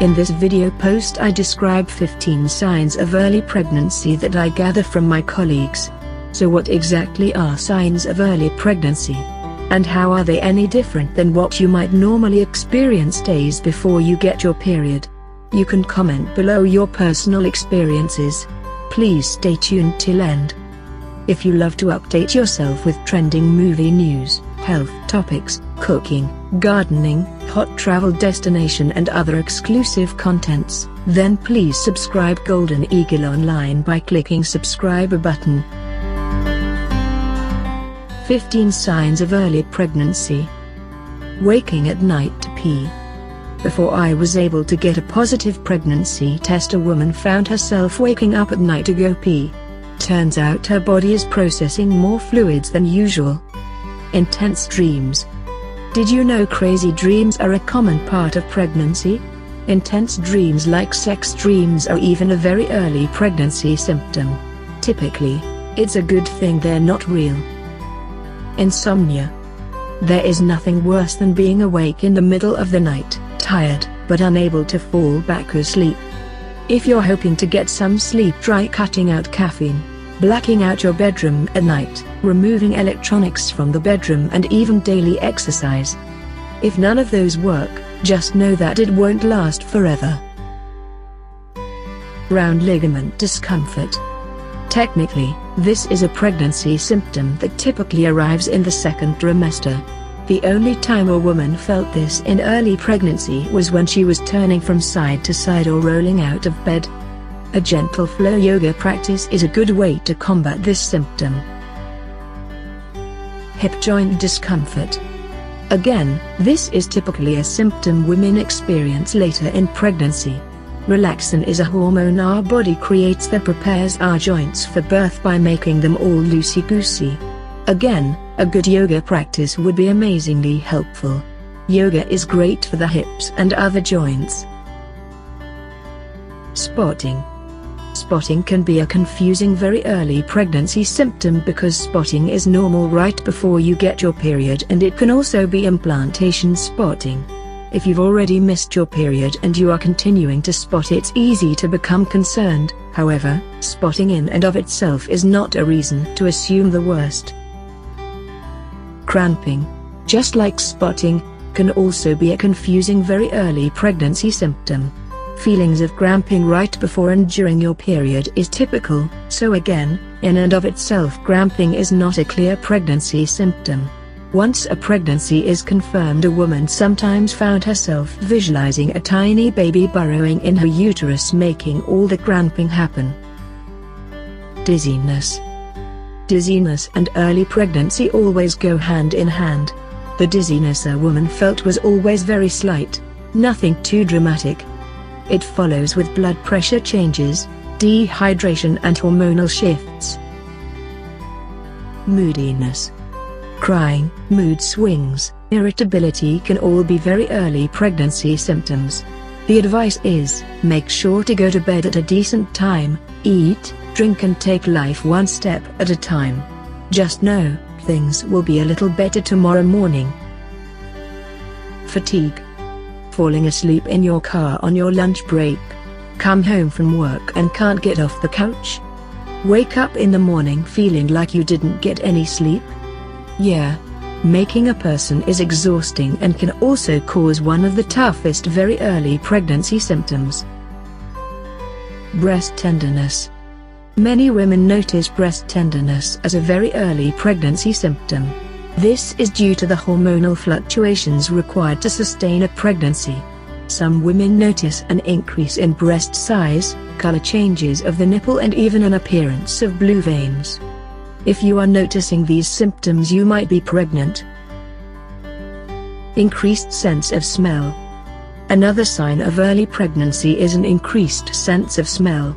In this video post I describe 15 signs of early pregnancy that I gather from my colleagues. So what exactly are signs of early pregnancy? And how are they any different than what you might normally experience days before you get your period? You can comment below your personal experiences. Please stay tuned till end. If you love to update yourself with trending movie news, health topics, cooking, gardening, hot travel destination and other exclusive contents, then please subscribe Golden Eagle Online by clicking subscribe button. 15 signs of early pregnancy. Waking at night to pee. Before I was able to get a positive pregnancy test, a woman found herself waking up at night to go pee. Turns out her body is processing more fluids than usual. Intense dreams. Did you know crazy dreams are a common part of pregnancy? Intense dreams like sex dreams are even a very early pregnancy symptom. Typically, it's a good thing they're not real. Insomnia. There is nothing worse than being awake in the middle of the night, tired, but unable to fall back asleep. If you're hoping to get some sleep, try cutting out caffeine, blacking out your bedroom at night, removing electronics from the bedroom and even daily exercise. If none of those work, just know that it won't last forever. Round ligament discomfort. Technically, this is a pregnancy symptom that typically arrives in the second trimester. The only time a woman felt this in early pregnancy was when she was turning from side to side or rolling out of bed. A gentle flow yoga practice is a good way to combat this symptom. Hip joint discomfort. Again, this is typically a symptom women experience later in pregnancy. Relaxin is a hormone our body creates that prepares our joints for birth by making them all loosey-goosey. Again, a good yoga practice would be amazingly helpful. Yoga is great for the hips and other joints. Spotting. Spotting can be a confusing very early pregnancy symptom because spotting is normal right before you get your period, and it can also be implantation spotting. If you've already missed your period and you are continuing to spot, it's easy to become concerned. However, spotting in and of itself is not a reason to assume the worst. Cramping, just like spotting, can also be a confusing very early pregnancy symptom. Feelings of cramping right before and during your period is typical, so again, in and of itself cramping is not a clear pregnancy symptom. Once a pregnancy is confirmed, a woman sometimes found herself visualizing a tiny baby burrowing in her uterus, making all the cramping happen. Dizziness. Dizziness and early pregnancy always go hand in hand. The dizziness a woman felt was always very slight, nothing too dramatic. It follows with blood pressure changes, dehydration and hormonal shifts. Moodiness. Crying, mood swings, irritability can all be very early pregnancy symptoms. The advice is, make sure to go to bed at a decent time, eat, drink and take life one step at a time. Just know, things will be a little better tomorrow morning. Fatigue. Falling asleep in your car on your lunch break. Come home from work and can't get off the couch. Wake up in the morning feeling like you didn't get any sleep. Yeah, making a person is exhausting and can also cause one of the toughest very early pregnancy symptoms. Breast tenderness. Many women notice breast tenderness as a very early pregnancy symptom. This is due to the hormonal fluctuations required to sustain a pregnancy. Some women notice an increase in breast size, color changes of the nipple and even an appearance of blue veins. If you are noticing these symptoms, you might be pregnant. Increased sense of smell. Another sign of early pregnancy is an increased sense of smell.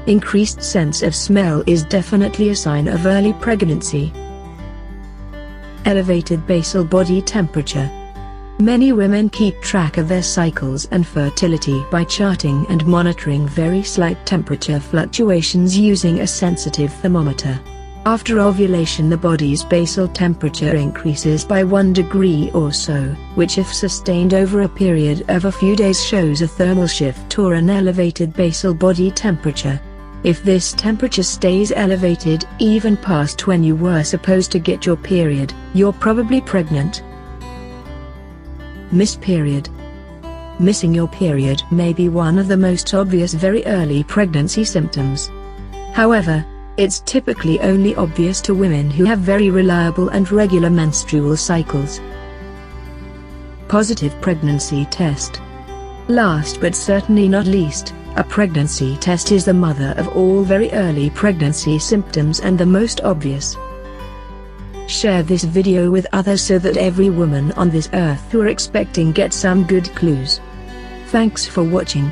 Increased sense of smell is definitely a sign of early pregnancy. Elevated basal body temperature. Many women keep track of their cycles and fertility by charting and monitoring very slight temperature fluctuations using a sensitive thermometer. After ovulation, the body's basal temperature increases by 1 degree or so, which if sustained over a period of a few days shows a thermal shift or an elevated basal body temperature. If this temperature stays elevated even past when you were supposed to get your period, you're probably pregnant. Missed period. Missing your period may be one of the most obvious very early pregnancy symptoms. However, it's typically only obvious to women who have very reliable and regular menstrual cycles. Positive pregnancy test. Last but certainly not least, a pregnancy test is the mother of all very early pregnancy symptoms and the most obvious. Share this video with others so that every woman on this earth who are expecting gets some good clues. Thanks for watching.